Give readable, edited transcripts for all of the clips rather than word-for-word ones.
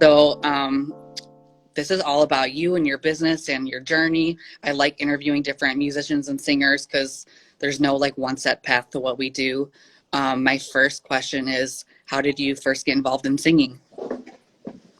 So, this is all about you and your business and your journey. I like interviewing different musicians and singers because there's no like one set path to what we do. My first question is, how did you first get involved in singing?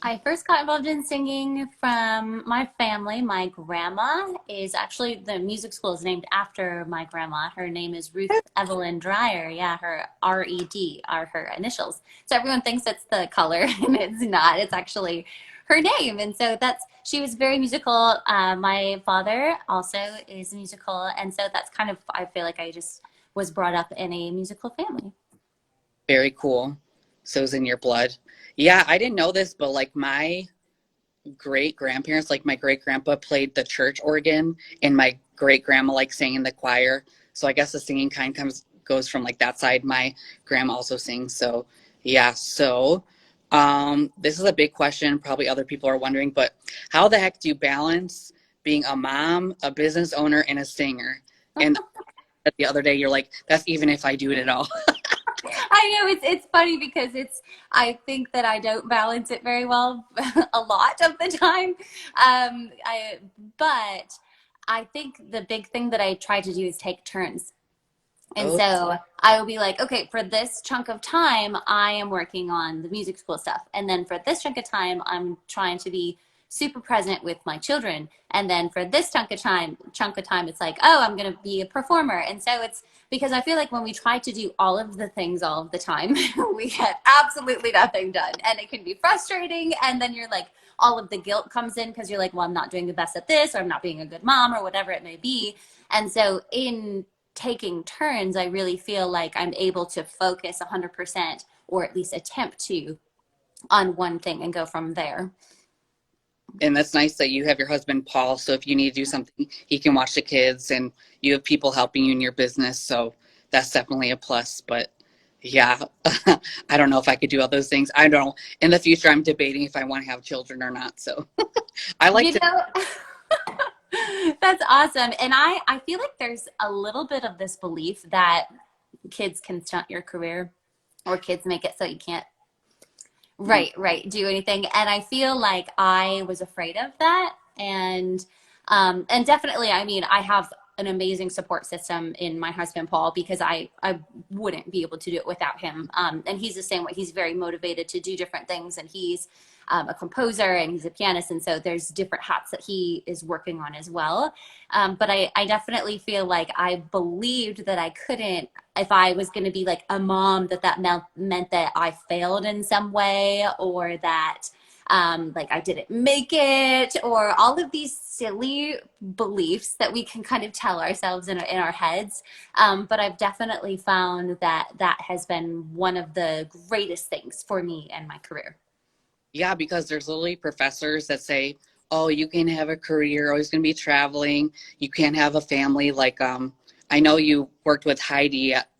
I first got involved in singing from my family. My grandma is actually, the music school is named after my grandma. Her name is Ruth Evelyn Dreyer. Yeah, her RED are her initials. So everyone thinks it's the color, and it's not. It's actually her name. And so she was very musical. My father also is musical. And so that's kind of, I feel like I just was brought up in a musical family. Very cool. So it's in your blood. Yeah, I didn't know this, but like my great grandparents, like my great grandpa played the church organ, and my great grandma like sang in the choir. So I guess the singing kind comes goes from like that side. My grandma also sings. So yeah. So this is a big question. Probably other people are wondering, but how the heck do you balance being a mom, a business owner, and a singer? And the other day, you're like, that's even if I do it at all. I know it's funny because I think that I don't balance it very well a lot of the time. But I think the big thing that I try to do is take turns. And Oh, so I will be like, okay, for this chunk of time, I am working on the music school stuff. And then for this chunk of time, I'm trying to be super present with my children. And then for this chunk of time, it's like, oh, I'm going to be a performer. And so it's because I feel like when we try to do all of the things all of the time, we get absolutely nothing done. And it can be frustrating. And then you're like, all of the guilt comes in because you're like, well, I'm not doing the best at this, or I'm not being a good mom, or whatever it may be. And so in taking turns, I really feel like I'm able to focus 100%, or at least attempt to, on one thing and go from there. and that's nice that you have your husband, Paul. So if you need to do something, he can watch the kids, and you have people helping you in your business. So that's definitely a plus. But yeah, I don't know if I could do all those things. I don't. In the future, I'm debating if I want to have children or not. So I like You to. know, that's awesome. And I feel like there's a little bit of this belief that kids can stunt your career, or kids make it so you can't right do anything. And I feel like I was afraid of that. And definitely, I mean, I have an amazing support system in my husband Paul, because I wouldn't be able to do it without him. And he's the same way. He's very motivated to do different things, and he's a composer, and he's a pianist, and so there's different hats that he is working on as well. But I definitely feel like I believed that I couldn't, if I was going to be like a mom, that meant that I failed in some way, or that like I didn't make it, or all of these silly beliefs that we can kind of tell ourselves in our heads. But I've definitely found that that has been one of the greatest things for me and my career. Yeah, because there's literally professors that say, "Oh, you can have a career. Always going to be traveling. You can't have a family." Like, I know you worked with Heidi at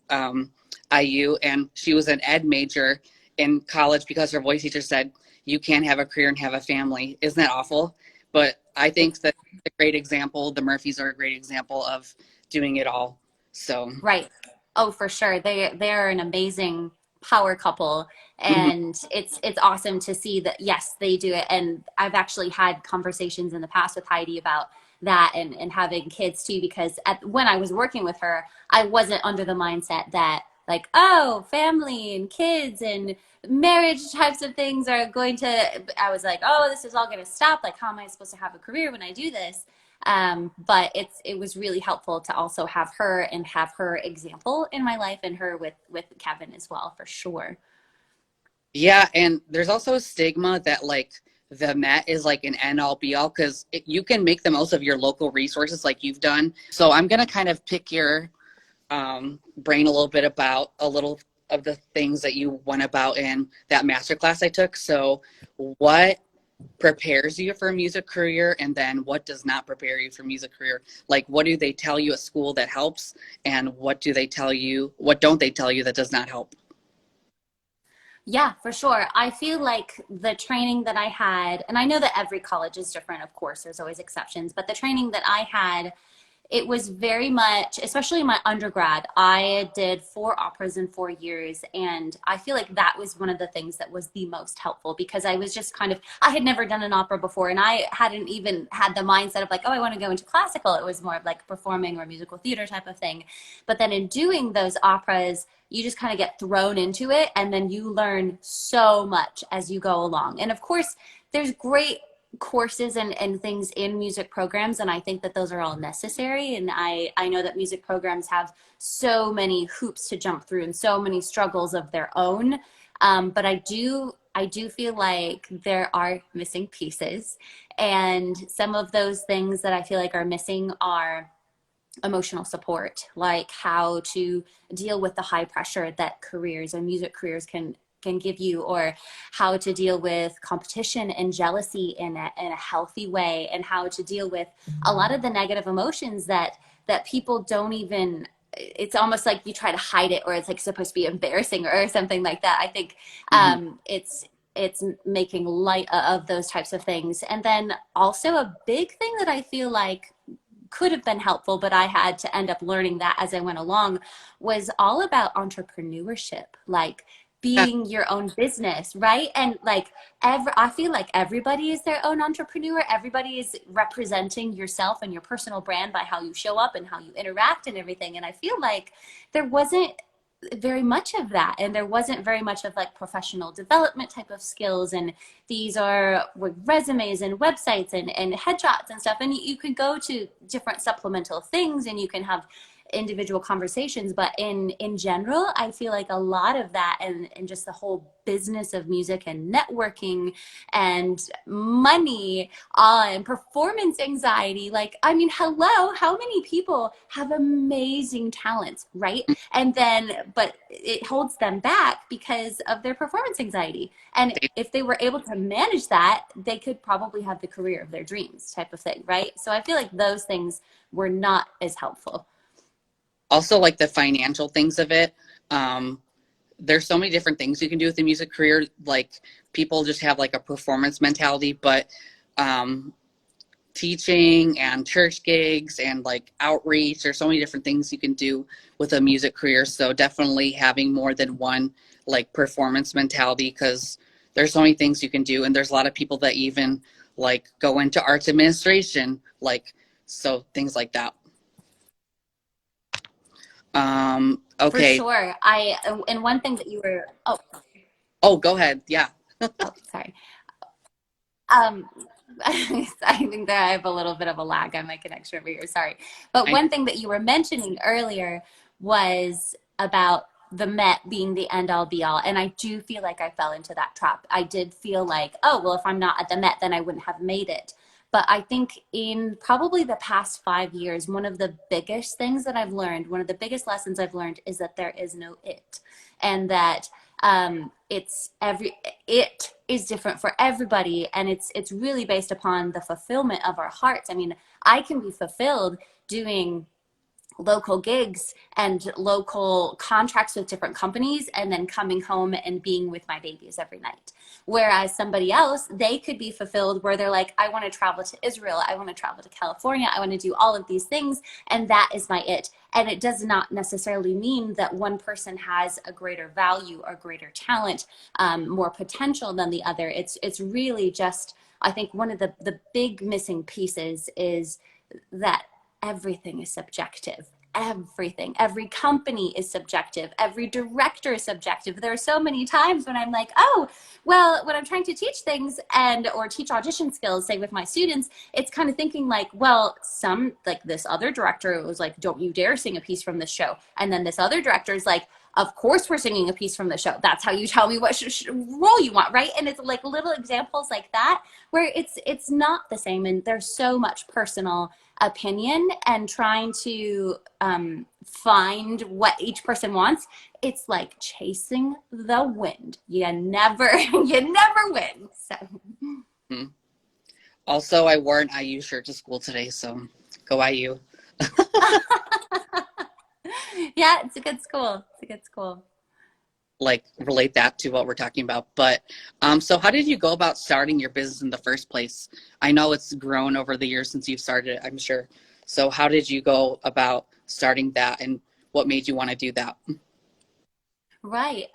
IU, and she was an ed major in college because her voice teacher said you can't have a career and have a family. Isn't that awful? But I think that a great example. The Murphys are a great example of doing it all. So, Right. Oh, for sure. They're an amazing power couple, mhm. and it's awesome to see that yes, they do it. And I've actually had conversations in the past with Heidi about that, and having kids too, because when I was working with her, I wasn't under the mindset that like, oh, family and kids and marriage types of things are going to, I was like, oh, this is all going to stop. Like, how am I supposed to have a career when I do this? But it was really helpful to also have her, and have her example in my life, and her with Kevin as well, for sure. Yeah, and there's also a stigma that like the Met is like an end all be all because you can make the most of your local resources like you've done. So I'm gonna kind of pick your brain a little bit about a little of the things that you went about in that master class I took. So what prepares you for a music career, and then what does not prepare you for music career? Like what do they tell you at school that helps, and what don't they tell you that does not help? Yeah, for sure. I feel like the training that I had, and I know that every college is different, of course, there's always exceptions, but the training that I had it was very much, especially in my undergrad, I did 4 operas in 4 years. And I feel like that was one of the things that was the most helpful, because I was just kind of, I had never done an opera before, and I hadn't even had the mindset of like, oh, I want to go into classical. It was more of like performing or musical theater type of thing. But then in doing those operas, you just kind of get thrown into it, and then you learn so much as you go along. And of course, there's great courses and things in music programs, and I think that those are all necessary. And I know that music programs have so many hoops to jump through and so many struggles of their own. But I do feel like there are missing pieces, and some of those things that I feel like are missing are emotional support, like how to deal with the high pressure that careers and music careers can give you, or how to deal with competition and jealousy in a healthy way, and how to deal with a lot of the negative emotions that people don't even, it's almost like you try to hide it, or it's like supposed to be embarrassing or something like that. I think Hmm. it's making light of those types of things. And then also a big thing that I feel like could have been helpful, but I had to end up learning that as I went along, was all about entrepreneurship, like Yeah, being your own business, right? And like I feel like everybody is their own entrepreneur. Everybody is representing yourself and your personal brand by how you show up and how you interact and everything. And I feel like there wasn't very much of that, and there wasn't very much of like professional development type of skills, and these are with resumes and websites and headshots and stuff, and you can go to different supplemental things and you can have individual conversations, but in general I feel like a lot of that, and just the whole business of music and networking and money, and performance anxiety, like I mean, hello, how many people have amazing talents, right? And then but it holds them back because of their performance anxiety. And if they were able to manage that, they could probably have the career of their dreams type of thing, right? So I feel like those things were not as helpful. also like the financial things of it. Um, there's so many different things you can do with the music career. Like people just have like a performance mentality, but um, teaching and church gigs and like outreach, there's so many different things you can do with a music career. So definitely having more than one like performance mentality, because there's so many things you can do. And there's a lot of people that even like go into arts administration, like, so things like that. For Okay. sure. And one thing that you were, Oh, go ahead. Yeah. sorry. Um, I think that I have a little bit of a lag on my connection over here. Sorry. But I, one thing that you were mentioning earlier was about the Met being the end all be all. And I do feel like I fell into that trap. I did feel like, oh, well, if I'm not at the Met, then I wouldn't have made it. But I think in probably the past 5 years, one of the biggest things that I've learned, one of the biggest lessons I've learned, is that there is no it. And that it is different for everybody, and it's really based upon the fulfillment of our hearts. I mean, I can be fulfilled doing local gigs and local contracts with different companies, and then coming home and being with my babies every night. Whereas somebody else, they could be fulfilled where they're like, I want to travel to Israel, I want to travel to California, I want to do all of these things, and that is my it. And it does not necessarily mean that one person has a greater value or greater talent, more potential than the other. It's really just, I think one of the big missing pieces is that everything is subjective. Everything, every company is subjective, every director is subjective. There are so many times when I'm like, oh, well, when I'm trying to teach things and or teach audition skills, say with my students, it's kind of thinking like, well, some like this other director was like, don't you dare sing a piece from this show, and then this other director is like, of course we're singing a piece from the show, that's how you tell me what role you want, right? And it's like little examples like that where it's not the same, and there's so much personal opinion, and trying to find what each person wants. It's like chasing the wind. You never you never win. So hmm. Also, I wore an IU shirt to school today, so go IU. yeah, it's a good school. It's a good school. Like relate that to what we're talking about. But so how did you go about starting your business in the first place? I know it's grown over the years since you've started it, I'm sure. So how did you go about starting that, and what made you want to do that? Right.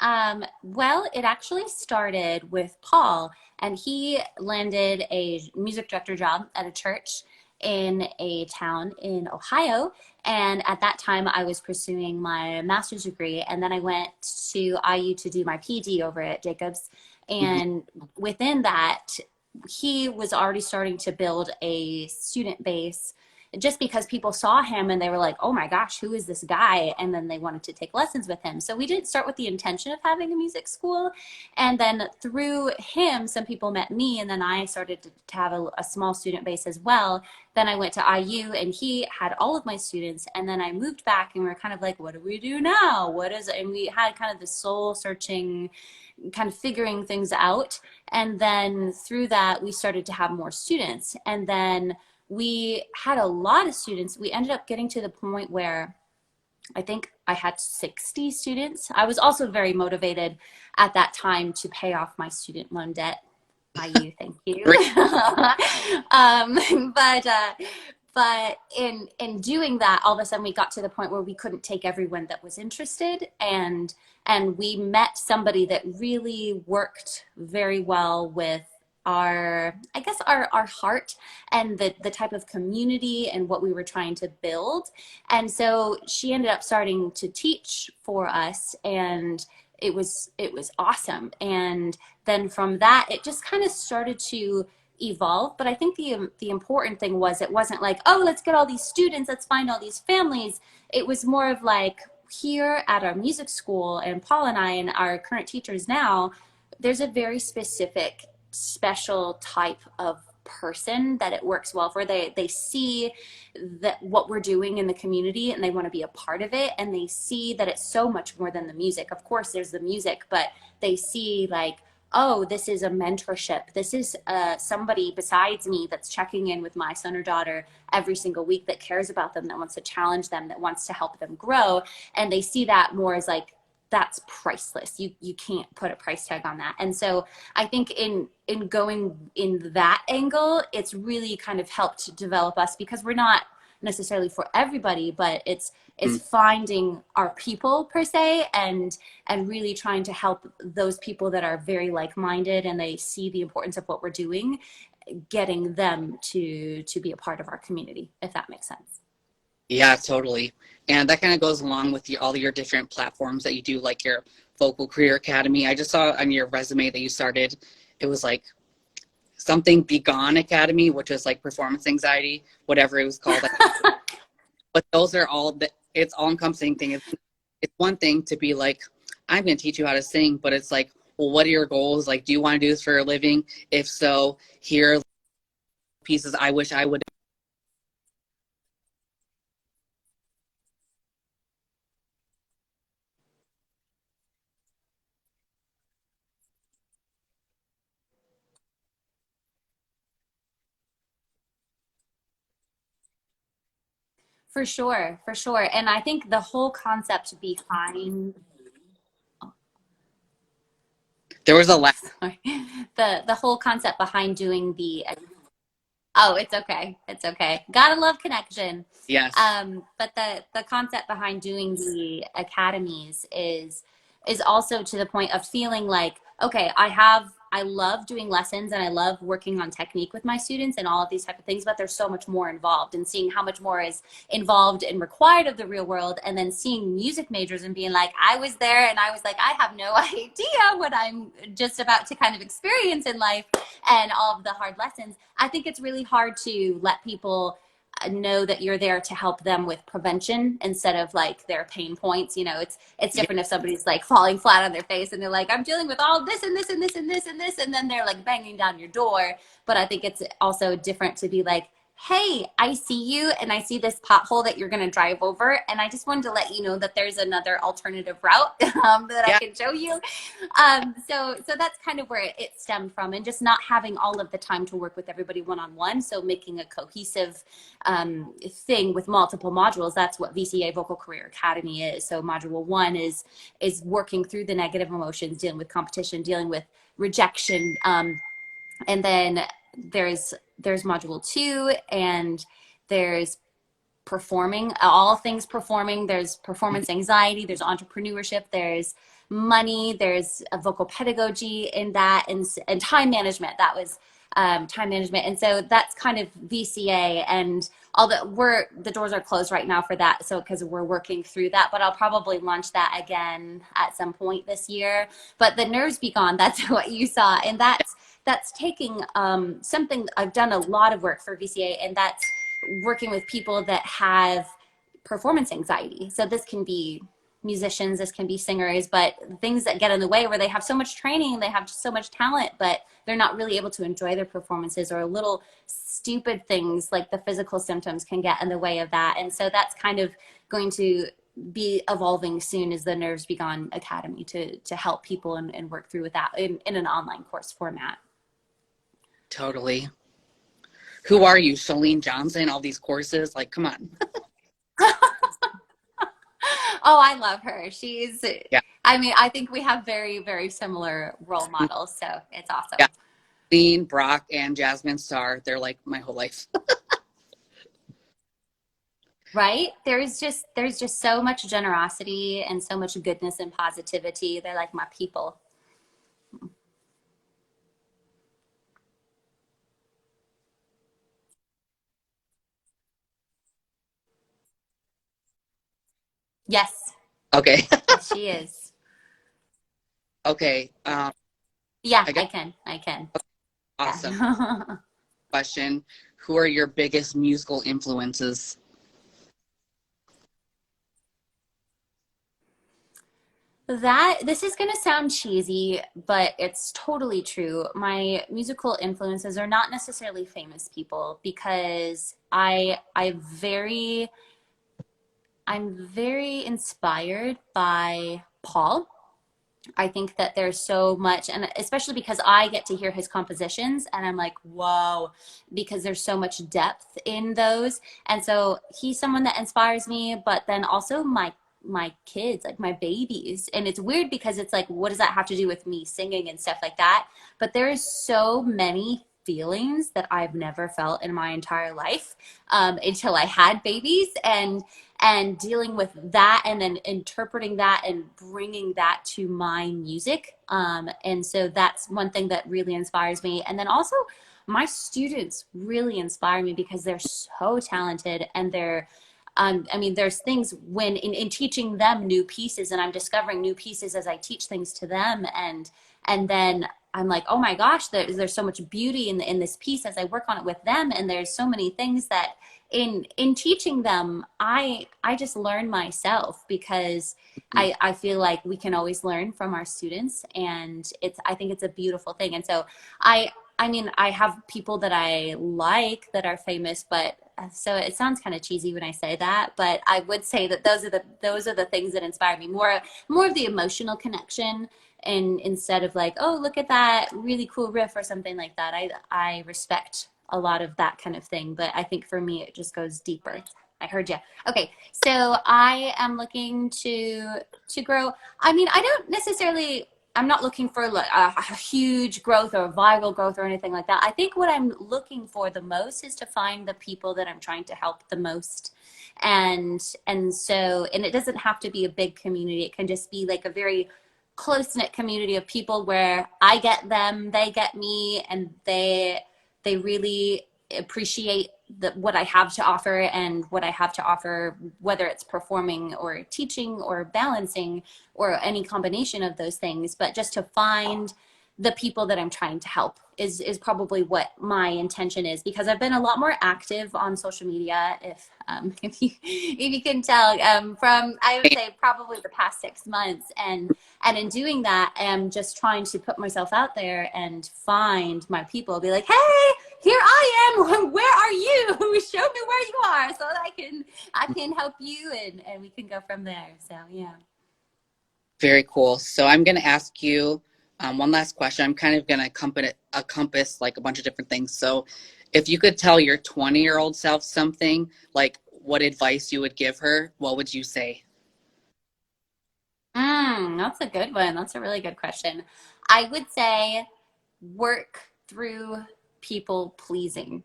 Well, it actually started with Paul, and he landed a music director job at a church in a town in Ohio. And at that time, I was pursuing my master's degree, and then I went to IU to do my PD over at Jacobs. Mhm. And within that, he was already starting to build a student base just because people saw him and they were like, oh my gosh, who is this guy? And then they wanted to take lessons with him. So we didn't start with the intention of having a music school. And then through him, some people met me, and then I started to have a small student base as well. Then I went to IU and he had all of my students. And then I moved back and we were kind of like, what do we do now? What is it? And we had kind of the soul searching, kind of figuring things out. And then through that, we started to have more students. And then we had a lot of students. We ended up getting to the point where I think I had 60 students. I was also very motivated at that time to pay off my student loan debt. By you, thank you. Great. But in doing that, all of a sudden we got to the point where we couldn't take everyone that was interested, and we met somebody that really worked very well with our, I guess, our heart and the type of community and what we were trying to build. And so she ended up starting to teach for us, and it was awesome. And then from that, it just kind of started to evolve. But I think the important thing was, it wasn't like, oh, let's get all these students, let's find all these families. It was more of like, here at our music school, and Paul and I and our current teachers now, there's a very specific, special type of person that it works well for. They see that what we're doing in the community, and they want to be a part of it, and they see that it's so much more than the music. Of course there's the music, but they see like, oh, this is a mentorship, this is somebody besides me that's checking in with my son or daughter every single week, that cares about them, that wants to challenge them, that wants to help them grow. And they see that more as like, that's priceless. You can't put a price tag on that. And so I think in going in that angle, it's really kind of helped develop us, because we're not necessarily for everybody, but it's Mm. finding our people per se, and really trying to help those people that are very like-minded and they see the importance of what we're doing, getting them to be a part of our community, if that makes sense. Yeah, totally. And that kind of goes along with all your different platforms that you do, like your Vocal Career Academy. I just saw on your resume that you started, it was like something Be Gone Academy, which is like performance anxiety, whatever it was called. But those are all, it's all encompassing thing. It's one thing to be like, I'm going to teach you how to sing, but it's like, well, what are your goals? Like, do you want to do this for a living? If so, here are pieces I wish I would. For sure, for sure. And I think the whole concept behind There was a last, sorry, the whole concept behind doing the, oh, it's okay. It's okay. Gotta love connection. yes. But the concept behind doing the academies is also to the point of feeling like, okay, I love doing lessons and I love working on technique with my students and all of these type of things, but there's so much more involved, and seeing how much more is involved and required of the real world, and then seeing music majors and being like, I was there and I was like, I have no idea what I'm just about to kind of experience in life, and all of the hard lessons. I think it's really hard to let people know that you're there to help them with prevention instead of like their pain points. You know, it's Yeah. different if somebody's like falling flat on their face and they're like, I'm dealing with all this and this and this and this and this, and then they're like banging down your door. But I think it's also different to be like, hey, I see you, and I see this pothole that you're going to drive over, and I just wanted to let you know that there's another alternative route that I Yeah. can show you. So that's kind of where it stemmed from, and just not having all of the time to work with everybody one-on-one. So making a cohesive thing with multiple modules. That's what VCA Vocal Career Academy is. So module 1 is working through the negative emotions, dealing with competition, dealing with rejection, and then there's module 2, and there's performing, all things performing. There's performance anxiety, there's entrepreneurship, there's money, there's a vocal pedagogy in that, and time management. That was time management. And so that's kind of VCA, and all the doors are closed right now for that. So because we're working through that, but I'll probably launch that again at some point this year. But the Nerves Be Gone, that's what you saw. And that's taking something. I've done a lot of work for VCA, and that's working with people that have performance anxiety. So this can be musicians, this can be singers, but things that get in the way where they have so much training, they have so much talent, but they're not really able to enjoy their performances, or little stupid things like the physical symptoms can get in the way of that. And so that's kind of going to be evolving soon, as the Nerves Be Gone Academy, to help people and work through with that in an online course format. Totally. Who are you, Shalene Johnson? All these courses, like, come on. Oh, I love her. She's, Yeah, I mean, I think we have very, very similar role models. So it's awesome. yeah. Dean, Brock, and Jasmine Starr, they're like my whole life. Right? There's just so much generosity and so much goodness and positivity. They're like my people. Yes. Okay. Yes, she is. Okay. Yeah, I I got can. I can. awesome Yeah. question. Who are your biggest musical influences? This is going to sound cheesy, but it's totally true. My musical influences are not necessarily famous people, because I'm very inspired by Paul. I think that there's so much, and especially because I get to hear his compositions, and I'm like, whoa, because there's so much depth in those. And so he's someone that inspires me, but then also my kids, like my babies. And it's weird because it's like, what does that have to do with me singing and stuff like that? But there is so many feelings that I've never felt in my entire life, until I had babies, and dealing with that, and then interpreting that and bringing that to my music. And so that's one thing that really inspires me. And then also my students really inspire me because they're so talented, and I mean, there's things when in teaching them new pieces, and I'm discovering new pieces as I teach things to them. And then I'm like, oh my gosh, there's so much beauty in this piece as I work on it with them. And there's so many things that in teaching them, I just learn myself, because I feel like we can always learn from our students, and I think it's a beautiful thing. And so I mean, I have people that I like that are famous, but so it sounds kind of cheesy when I say that, but I would say that those are the things that inspire me, more of the emotional connection, and instead of like, oh, look at that really cool riff or something like that. I respect a lot of that kind of thing, but I think for me it just goes deeper. I heard you. Okay, so I am looking to grow. I mean, I'm not looking for a huge growth or viral growth or anything like that. I think what I'm looking for the most is to find the people that I'm trying to help the most. And it doesn't have to be a big community. It can just be like a very close-knit community of people where I get them, they get me, and they really appreciate what I have to offer, and what I have to offer, whether it's performing or teaching or balancing or any combination of those things. But just to find the people that I'm trying to help is probably what my intention is, because I've been a lot more active on social media, if you can tell, from, I would say, probably the past 6 months. And in doing that, I'm just trying to put myself out there and find my people, be like, hey, here I am, where are you? Show me where you are, so that I can help you, and we can go from there. So yeah. Very cool. So I'm going to ask you one last question. I'm kind of going to encompass like a bunch of different things. So if you could tell your 20-year-old self something, like what advice you would give her, what would you say? That's a good one. That's a really good question. I would say work through people pleasing.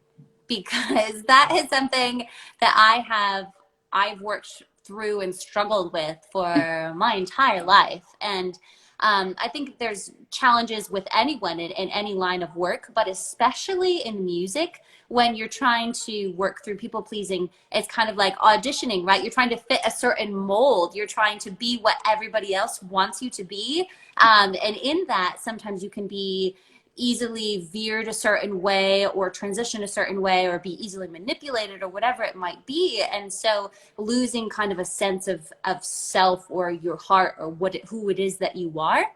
because that is something that I've worked through and struggled with for my entire life. And I think there's challenges with anyone in any line of work, but especially in music, when you're trying to work through people pleasing, it's kind of like auditioning, right? You're trying to fit a certain mold. You're trying to be what everybody else wants you to be. And in that, sometimes you can be easily veered a certain way or transition a certain way or be easily manipulated or whatever it might be. And so losing kind of a sense of self or your heart or who it is that you are.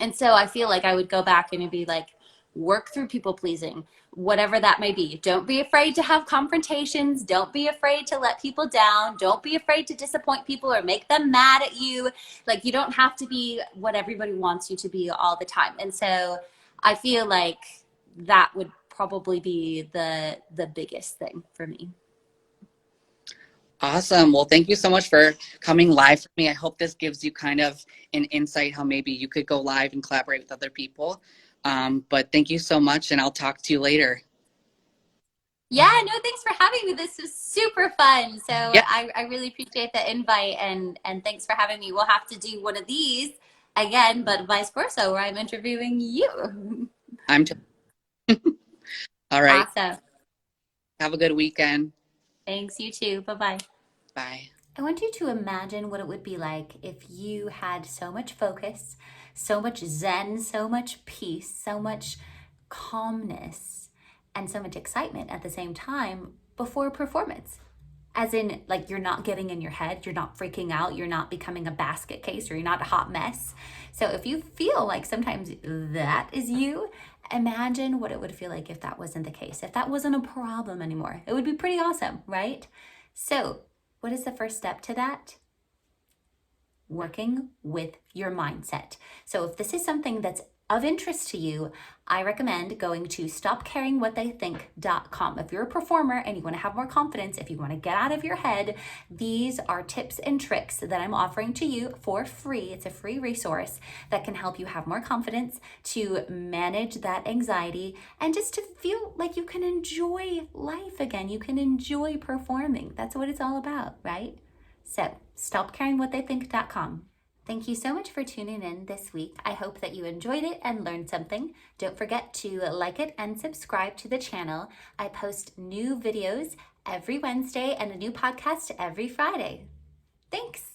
And so I feel like I would go back and it'd be like, work through people pleasing, whatever that may be. Don't be afraid to have confrontations. Don't be afraid to let people down. Don't be afraid to disappoint people or make them mad at you. Like, you don't have to be what everybody wants you to be all the time. And so I feel like that would probably be the biggest thing for me. Awesome. Well, thank you so much for coming live for me. I hope this gives you kind of an insight how maybe you could go live and collaborate with other people. But thank you so much, and I'll talk to you later. Yeah, no, thanks for having me. This was super fun. So Yeah, I really appreciate the invite and thanks for having me. We'll have to do one of these again, but vice versa, where I'm interviewing you. I'm all right. Awesome. Have a good weekend. Thanks, you too. Bye-bye. Bye. I want you to imagine what it would be like if you had so much focus, so much zen, so much peace, so much calmness, and so much excitement at the same time before a performance. As in, like, you're not getting in your head, you're not freaking out, you're not becoming a basket case, or you're not a hot mess. So if you feel like sometimes that is you, imagine what it would feel like if that wasn't the case, if that wasn't a problem anymore. It would be pretty awesome, right? So what is the first step to that? Working with your mindset. So if this is something that's of interest to you, I recommend going to stopcaringwhattheythink.com. If you're a performer and you want to have more confidence, if you want to get out of your head, these are tips and tricks that I'm offering to you for free. It's a free resource that can help you have more confidence, to manage that anxiety, and just to feel like you can enjoy life again. You can enjoy performing. That's what it's all about, right? So stopcaringwhattheythink.com. Thank you so much for tuning in this week. I hope that you enjoyed it and learned something. Don't forget to like it and subscribe to the channel. I post new videos every Wednesday and a new podcast every Friday. Thanks.